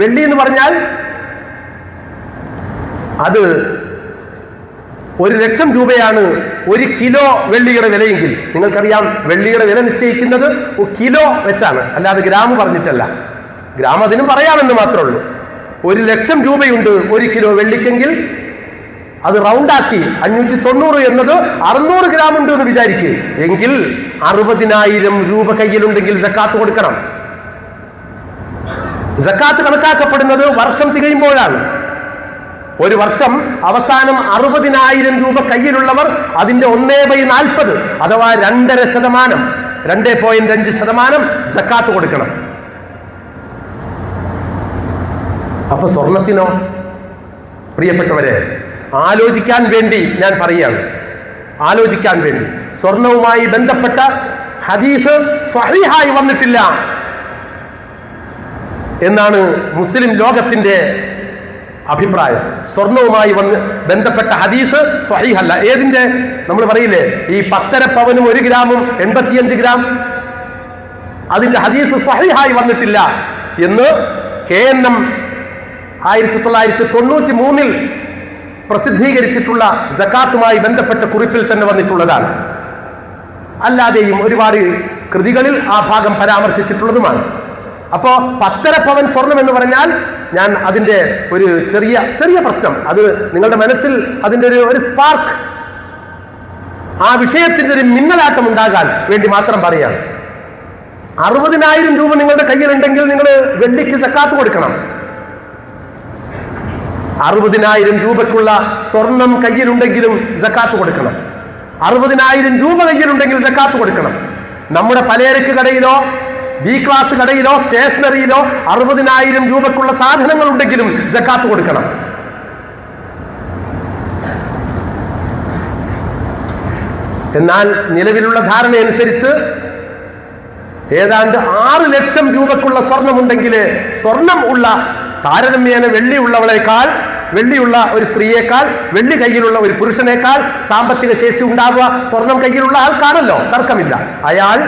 വെള്ളി എന്ന് പറഞ്ഞാൽ അത് 1,00,000 രൂപയാണ് 1 കിലോ വെള്ളിയുടെ വിലയെങ്കിൽ. നിങ്ങൾക്കറിയാം, വെള്ളിയുടെ വില നിശ്ചയിക്കുന്നത് കിലോ വെച്ചാണ്, അല്ലാതെ ഗ്രാം പറഞ്ഞിട്ടല്ല. ഗ്രാം അതിനും പറയാമെന്ന് മാത്രമേ ഉള്ളൂ. 1,00,000 രൂപയുണ്ട് 1 കിലോ വെള്ളിക്കെങ്കിൽ അത് റൗണ്ടാക്കി 590 എന്നത് 600 ഗ്രാം ഉണ്ട് എന്ന് വിചാരിക്കുക. എങ്കിൽ 60,000 രൂപ കയ്യിലുണ്ടെങ്കിൽ സക്കാത്ത് കൊടുക്കണം. സക്കാത്ത് കണക്കാക്കപ്പെടുന്നത് വർഷം തികയുമ്പോഴാണ്. ഒരു വർഷം അവസാനം 60,000 രൂപ കയ്യിലുള്ളവർ അതിന്റെ 1/40 അഥവാ 2.5%, 2.5% സക്കാത്ത് കൊടുക്കണം. അപ്പൊ സ്വർണത്തിനോ? പ്രിയപ്പെട്ടവരെ, ആലോചിക്കാൻ വേണ്ടി ഞാൻ പറയുകയാണ്, ആലോചിക്കാൻ വേണ്ടി. സ്വർണവുമായി ബന്ധപ്പെട്ട ഹദീസ് സ്വഹീഹായി വന്നിട്ടില്ല എന്നാണ് മുസ്ലിം ലോകത്തിന്റെ അഭിപ്രായം. സ്വർണവുമായി ബന്ധപ്പെട്ട ഹദീസ് സ്വഹീഹല്ല. ഏതിന്റെ? നമ്മൾ പറയില്ലേ, ഈ 10.5 പവനും 1 ഗ്രാമും 85 ഗ്രാം, അതിന്റെ ഹദീസ് സ്വഹീഹായി വന്നിട്ടില്ല എന്ന് KNM 1993 പ്രസിദ്ധീകരിച്ചിട്ടുള്ള സക്കാത്തുമായി ബന്ധപ്പെട്ട കുറിപ്പിൽ തന്നെ വന്നിട്ടുള്ളതാണ്. അല്ലാതെയും ഒരുപാട് കൃതികളിൽ ആ ഭാഗം പരാമർശിച്ചിട്ടുള്ളതുമാണ്. അപ്പോ 10.5 പവൻ സ്വർണം എന്ന് പറഞ്ഞാൽ, ഞാൻ അതിന്റെ ഒരു ചെറിയ പ്രശ്നം, അത് നിങ്ങളുടെ മനസ്സിൽ അതിന്റെ ഒരു സ്പാർക്ക്, ആ വിഷയത്തിന്റെ ഒരു മിന്നലാട്ടം ഉണ്ടാകാൻ വേണ്ടി മാത്രം പറയാം. 60,000 രൂപ നിങ്ങളുടെ കയ്യിലുണ്ടെങ്കിൽ നിങ്ങൾ വെള്ളിക്ക് സക്കാത്ത് കൊടുക്കണം. 60,000 രൂപയ്ക്കുള്ള സ്വർണം കയ്യിലുണ്ടെങ്കിലും സക്കാത്ത് കൊടുക്കണം. 60,000 രൂപ കയ്യിലുണ്ടെങ്കിൽ സക്കാത്ത് കൊടുക്കണം. നമ്മുടെ പലചരക്ക് കടയിലോ ബി ക്ലാസ് കടയിലോ സ്റ്റേഷനറിയിലോ 60,000 രൂപയ്ക്കുള്ള സാധനങ്ങൾ ഉണ്ടെങ്കിലും സക്കാത്ത് കൊടുക്കണം. എന്നാൽ നിലവിലുള്ള ധാരണ അനുസരിച്ച് ഏതാണ്ട് 6 ലക്ഷം രൂപയ്ക്കുള്ള സ്വർണമുണ്ടെങ്കിൽ, സ്വർണം ഉള്ള താരതമ്യേന വെള്ളിയുള്ള ഒരു സ്ത്രീയേക്കാൾ, വെള്ളി കയ്യിലുള്ള ഒരു പുരുഷനേക്കാൾ സാമ്പത്തിക ശേഷി ഉണ്ടാവുക സ്വർണം കയ്യിലുള്ള ആൾക്കാണല്ലോ, തർക്കമില്ല. അയാൾ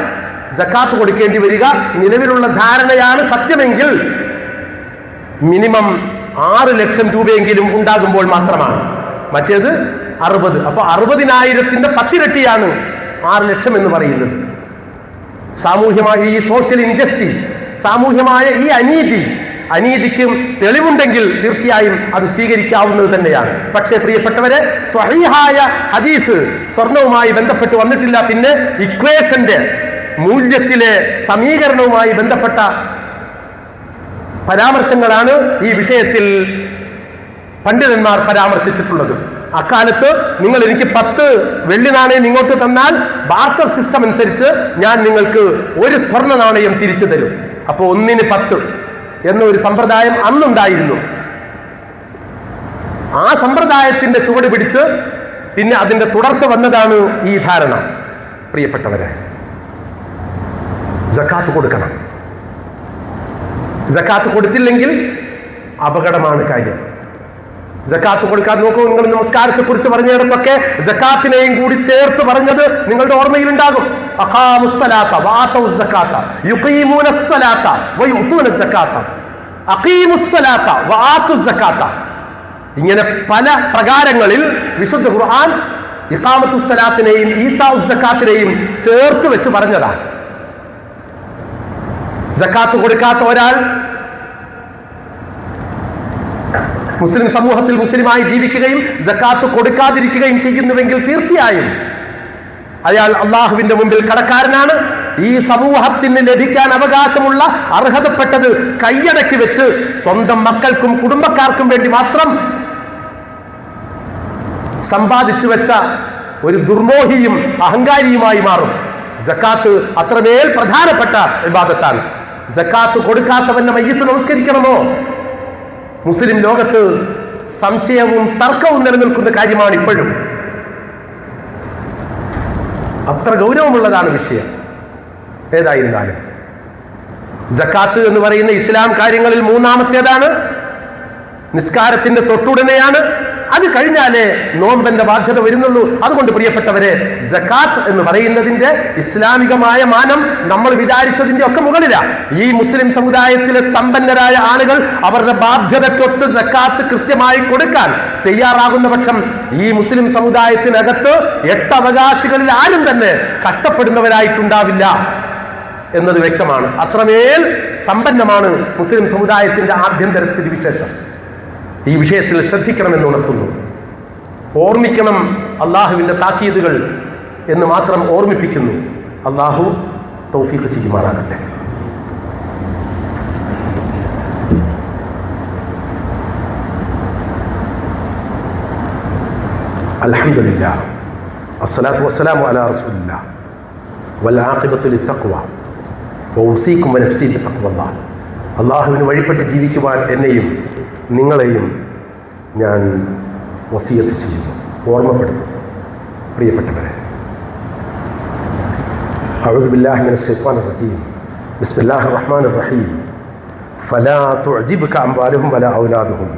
സക്കാത്ത് കൊടുക്കേണ്ടി വരിക. നിലവിലുള്ള ധാരണയാണ് സത്യമെങ്കിൽ മിനിമം 6 ലക്ഷം രൂപയെങ്കിലും ഉണ്ടാകുമ്പോൾ മാത്രമാണ്. മറ്റേത് 60. അപ്പൊ 60,000ന്റെ 10 ഇരട്ടിയാണ് 6 ലക്ഷം എന്ന് പറയുന്നത്. സാമൂഹ്യമായ ഈ സോഷ്യൽ ഇൻജസ്റ്റിസ്, സാമൂഹ്യമായ ഈ അനീതിക്കും തെളിവുണ്ടെങ്കിൽ തീർച്ചയായും അത് സ്വീകരിക്കാവുന്നത് തന്നെയാണ്. പക്ഷേ പ്രിയപ്പെട്ടവരെ, സ്വഹീഹായ ഹദീസ് സ്വർണവുമായി ബന്ധപ്പെട്ട് വന്നിട്ടില്ല. പിന്നെ ഇക്വേഷന്റെ മൂല്യത്തിലെ സമീകരണവുമായി ബന്ധപ്പെട്ട പരാമർശങ്ങളാണ് ഈ വിഷയത്തിൽ പണ്ഡിതന്മാർ പരാമർശിച്ചിട്ടുള്ളത്. അക്കാലത്ത് നിങ്ങൾ എനിക്ക് 10 വെള്ളി നാണയം ഇങ്ങോട്ട് തന്നാൽ ബാർട്ടർ സിസ്റ്റം അനുസരിച്ച് ഞാൻ നിങ്ങൾക്ക് 1 സ്വർണ്ണ നാണയം തിരിച്ചു തരും. അപ്പൊ 1-ന് 10 എന്നൊരു സമ്പ്രദായം അന്നുണ്ടായിരുന്നു. ആ സമ്പ്രദായത്തിന്റെ ചുവട് പിടിച്ച് പിന്നെ അതിന്റെ തുടർച്ച വന്നതാണ് ഈ ധാരണ. പ്രിയപ്പെട്ടവരെ, സക്കാത്ത് കൊടുക്കണം. സക്കാത്ത് കൊടുത്തില്ലെങ്കിൽ അപകടമാണ് കാര്യം. സക്കാത്ത് കൊടുക്കാൻ നോക്കൂ. നിങ്ങൾ നമസ്കാരത്തെ കുറിച്ച് പറഞ്ഞിടത്തൊക്കെ സക്കാത്തിനെയും കൂടി ചേർത്ത് പറഞ്ഞത് നിങ്ങളുടെ ഓർമ്മയിലുണ്ടാകും. അഖാമുസ്സലാത്ത വആതൗസ് സക്കാത്ത യുഖീമൂനസ് സ്വലാത്ത വയുതൂനസ് സക്കാത്ത അഖീമുസ്സലാത്ത വആതുസ് സക്കാത്ത. ഇങ്ങനെ പല പ്രകാരങ്ങളിൽ വിശുദ്ധ ഖുർആൻ ഇഖാമത്തുസ് സ്വലാത്തിനെയും ഈതാഉസ് സക്കാത്തിനെയും ചേർത്ത് വെച്ച് പറഞ്ഞതാണ്. സക്കാത്ത് കൊടുക്കാത്ത ഒരാൾ മുസ്ലിം സമൂഹത്തിൽ മുസ്ലിമായി ജീവിക്കുകയും സക്കാത്ത് കൊടുക്കാതിരിക്കുകയും ചെയ്യുന്നുവെങ്കിൽ തീർച്ചയായും അയാൾ അള്ളാഹുവിന്റെ മുമ്പിൽ കടക്കാരനാണ്. ഈ സമൂഹത്തിന് ലഭിക്കാൻ അവകാശമുള്ള അർഹതപ്പെട്ടത് കൈയടക്കി വെച്ച് സ്വന്തം മക്കൾക്കും കുടുംബക്കാർക്കും വേണ്ടി മാത്രം സമ്പാദിച്ചു വെച്ച ഒരു ദുർമോഹിയും അഹങ്കാരിയുമായി മാറും. സക്കാത്ത് അത്രമേൽ പ്രധാനപ്പെട്ട ഇബാദത്താണ്. സക്കാത്ത് കൊടുക്കാത്തവന്റെ മയ്യിത്ത് നമസ്കരിക്കണമോ? മുസ്ലിം ലോകത്ത് സംശയവും തർക്കവും നിലനിൽക്കുന്ന കാര്യമാണ് ഇപ്പോഴും. അത്ര ഗൗരവമുള്ളതാണ് വിഷയം. ഏതായിരുന്നാലും സക്കാത്ത് എന്ന് പറയുന്ന ഇസ്ലാം കാര്യങ്ങളിൽ 3ാമത്തേതാണ്. നിസ്കാരത്തിന്റെ തൊട്ടുടനെയാണ്. അത് കഴിഞ്ഞാലേ നോമ്പന്റെ ബാധ്യത വരുന്നുള്ളൂ. അതുകൊണ്ട് പ്രിയപ്പെട്ടവരെ, സക്കാത്ത് എന്ന് പറയുന്നതിന്റെ ഇസ്ലാമികമായ മാനം നമ്മൾ വിചാരിച്ചതിന്റെ ഒക്കെ മുകളിലാണ്. ഈ മുസ്ലിം സമുദായത്തിലെ സമ്പന്നരായ ആളുകൾ അവരുടെ ബാധ്യതയ്ക്കൊത്ത് സക്കാത്ത് കൃത്യമായി കൊടുക്കാൻ തയ്യാറാകുന്ന പക്ഷം ഈ മുസ്ലിം സമുദായത്തിനകത്ത് 8 അവകാശികളിൽ ആരും തന്നെ കഷ്ടപ്പെടുന്നവരായിട്ടുണ്ടാവില്ല എന്നത് വ്യക്തമാണ്. അത്രമേൽ സമ്പന്നമാണ് മുസ്ലിം സമുദായത്തിന്റെ ആഭ്യന്തര സ്ഥിതിവിശേഷം. ഈ വിഷയത്തിൽ ശ്രദ്ധിക്കണമെന്ന് ഉണർത്തുന്നു. ഓർമ്മിക്കണം അള്ളാഹുവിന്റെ താക്കീതുകൾ എന്ന് മാത്രം ഓർമ്മിപ്പിക്കുന്നു. അള്ളാഹു തൗഫീഖ് ചെയ്യുമാറാകട്ടെ. അൽഹംദുലില്ലാഹ് അസ്സലാത്തു വസ്സലാമു അലാ റസൂലില്ലാഹ് വൽ ആഖിബത്തു ലിത്തഖ്വ വൗസീകും വനഫ്സി ബിത്തഖ്വല്ലാഹ്. അള്ളാഹുവിന് വഴിപ്പെട്ട് ജീവിക്കുവാൻ എന്നെയും നിങ്ങളെയും ഞാൻ വസിയത്ത് ചെയ്യുന്നു, ഓർമ്മപ്പെടുത്തുന്നു. പ്രിയപ്പെട്ടവരെ, അഊദു ബില്ലാഹി മിനശ് ശൈത്വാനിർ റജീം. ബിസ്മില്ലാഹിർ റഹ്മാനിർ റഹീം. ഫലാ തുഅ്ജിബ്ക അംവാലുഹും വലാ ഔലാദുഹും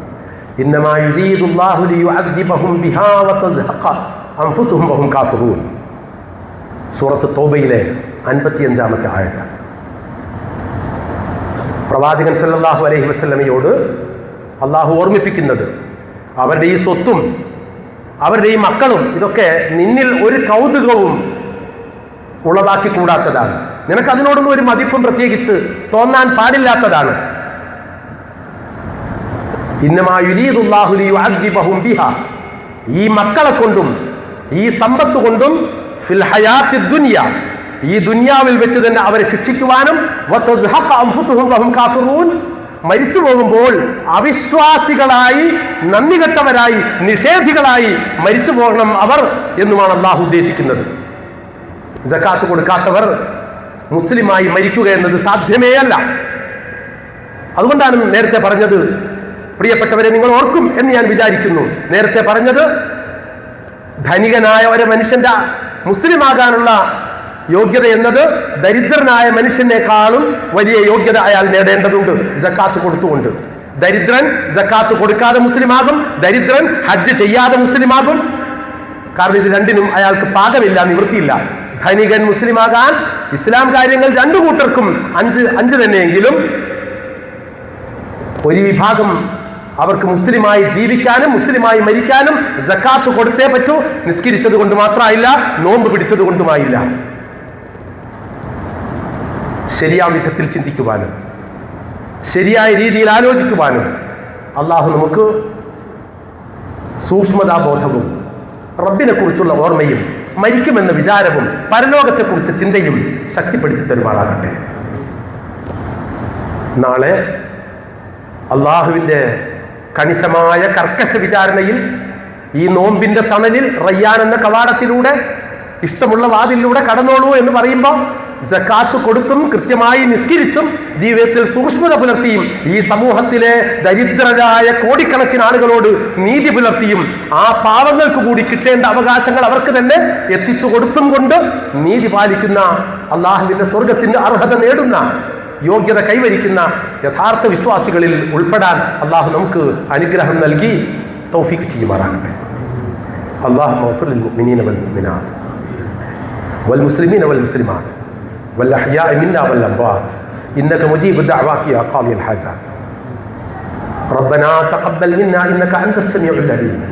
ഇന്നമാ യുരീദുല്ലാഹു ലിയുഅദ്ദിബഹും ബിഹാ വതസ്ഹഖ അൻഫുസുഹും വഹും കാഫിറൂൻ. സൂറത്ത് തൗബയിലെ 55-ാമത്തെ ആയത്ത്. പ്രവാചകൻ സല്ലല്ലാഹു അലൈഹി വസല്ലമയോട് അള്ളാഹു ഓർമ്മിപ്പിക്കുന്നത്, അവരുടെ ഈ സ്വത്തും അവരുടെ ഈ മക്കളും ഇതൊക്കെ നിന്നിൽ ഒരു കൗതുകവും ഉളവാക്കി കൂടാത്തതാണ്. നിനക്ക് അതിനോടൊന്നും ഒരു മതിപ്പും പ്രത്യേകിച്ച് തോന്നാൻ പാടില്ലാത്തതാണ്. ഇന്നമാ യുരീദുല്ലാഹു ലിയുഅദ്ദിബഹും ബിഹാ, ഈ മക്കളെ കൊണ്ടും ഈ സമ്പത്ത് കൊണ്ടും ഫിൽ ഹയാത്തി ദുനിയ, ഈ ദുനിയാവിൽ വെച്ച് തന്നെ അവരെ ശിക്ഷിക്കുവാനും വതസ്ഹഖ അൻഫുസുഹും വഹും കാഫിറൂൻ, മരിച്ചു പോകുമ്പോൾ അവിശ്വാസികളായി, നന്ദികെട്ടവരായി, നിഷേധികളായി മരിച്ചു പോകണം അവർ എന്നുമാണ് അള്ളാഹു ഉദ്ദേശിക്കുന്നത്. സക്കാത്ത് കൊടുക്കാത്തവർ മുസ്ലിമായി മരിക്കുക എന്നത് സാധ്യമേ അല്ല. അതുകൊണ്ടാണ് നേരത്തെ പറഞ്ഞത്, പ്രിയപ്പെട്ടവരെ നിങ്ങൾ ഓർക്കും എന്ന് ഞാൻ വിചാരിക്കുന്നു, നേരത്തെ പറഞ്ഞത് ധനികനായ ഒരു മനുഷ്യന്റെ മുസ്ലിമാകാനുള്ള യോഗ്യത എന്നത് ദരിദ്രനായ മനുഷ്യനേക്കാളും വലിയ യോഗ്യത അയാൾ നേടേണ്ടതുണ്ട് സക്കാത്ത് കൊടുത്തുകൊണ്ട്. ദരിദ്രൻ സക്കാത്ത് കൊടുക്കാതെ മുസ്ലിമാകും, ദരിദ്രൻ ഹജ്ജ് ചെയ്യാതെ മുസ്ലിമാകും. കാരണം ഇത് രണ്ടിനും അയാൾക്ക് പാകമില്ല, നിവൃത്തിയില്ല. ധനികൻ മുസ്ലിമാകാൻ ഇസ്ലാം കാര്യങ്ങൾ രണ്ടു കൂട്ടർക്കും അഞ്ച് തന്നെയെങ്കിലും ഒരു വിഭാഗം അവർക്ക് മുസ്ലിമായി ജീവിക്കാനും മുസ്ലിമായി മരിക്കാനും സക്കാത്ത് കൊടുത്തേ പറ്റൂ. നിസ്കരിച്ചത് കൊണ്ട് മാത്രമായില്ല, നോമ്പ് പിടിച്ചത് കൊണ്ടുമായില്ല. ശരിയായ വിധത്തിൽ ചിന്തിക്കുവാനും ശരിയായ രീതിയിൽ ആലോചിക്കുവാനും അള്ളാഹു നമുക്ക് സൂക്ഷ്മതാബോധവും റബ്ബിനെ കുറിച്ചുള്ള ഓർമ്മയും മരിക്കുമെന്ന വിചാരവും പരലോകത്തെക്കുറിച്ച് ചിന്തയും ശക്തിപ്പെടുത്തി തരുമാറാകട്ടെ. നാളെ അള്ളാഹുവിൻ്റെ കണിശമായ കർക്കശ വിചാരണയിൽ ഈ നോമ്പിന്റെ തണലിൽ റയ്യാൻ എന്ന കവാടത്തിലൂടെ ഇഷ്ടമുള്ള വാതിലൂടെ കടന്നോളൂ എന്ന് പറയുമ്പോൾ സക്കാത്ത് കൊടുത്തും കൃത്യമായി നിസ്കരിച്ചും ജീവിതത്തിൽ സൂക്ഷ്മത പുലർത്തിയും ഈ സമൂഹത്തിലെ ദരിദ്രരായ കോടിക്കണക്കിന് ആളുകളോട് നീതി പുലർത്തിയും ആ പാവങ്ങൾക്ക് കൂടി കിട്ടേണ്ട അവകാശങ്ങൾ അവർക്ക് തന്നെ എത്തിച്ചു കൊടുത്തും കൊണ്ട് നീതി പാലിക്കുന്ന, അള്ളാഹുവിന്റെ സ്വർഗത്തിന്റെ അർഹത നേടുന്ന, യോഗ്യത കൈവരിക്കുന്ന യഥാർത്ഥ വിശ്വാസികളിൽ ഉൾപ്പെടാൻ അള്ളാഹു നമുക്ക് അനുഗ്രഹം നൽകി തൗഫീഖ് ചെയ്യുമാറാകട്ടെ. അല്ലാഹുമ്മ ഗ്ഫിർ ലിൽ മുഅ്മിനീന വൽ മുഅ്മിനാത്ത് വൽ മുസ്ലിമീന വൽ മുസ്ലിമാത്ത് വൽ അഹ്യാഇ മിന്നാ വൽ അംവാത്ത് ഇന്നക മുജീബു ദഅവാതി യാ ഖാദിയൽ ഹാജാത്ത്. റബ്ബനാ തഖബ്ബൽ മിന്നാ ഇന്നക അൻതസ് സമീഉൽ അലീം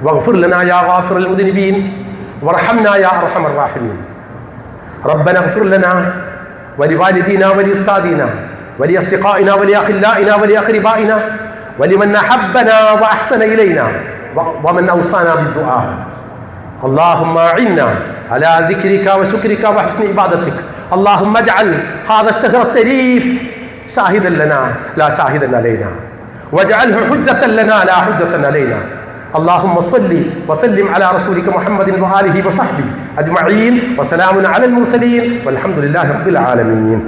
വഗ്ഫിർ ലനാ യാ ഗാഫിറൽ മുദ്നിബീൻ വർഹംനാ യാ അർഹമർ റാഹിമീൻ. റബ്ബനാ ഗ്ഫിർ ലനാ ولوالدينا ولأستاذنا ولأصدقائنا ولأخلائنا ولأقربائنا ولمن أحبنا وأحسن إلينا ومن أوصانا بالدعاء. اللهم أعنا على ذكرك وشكرك وحسن عبادتك. اللهم اجعل هذا الشهر الشريف شاهدا لنا لا شاهدا علينا واجعله حجة لنا لا حجة علينا. اللهم صل وسلم على رسولك محمد وآله وصحبه أجمعين وسلام على المرسلين والحمد لله رب العالمين.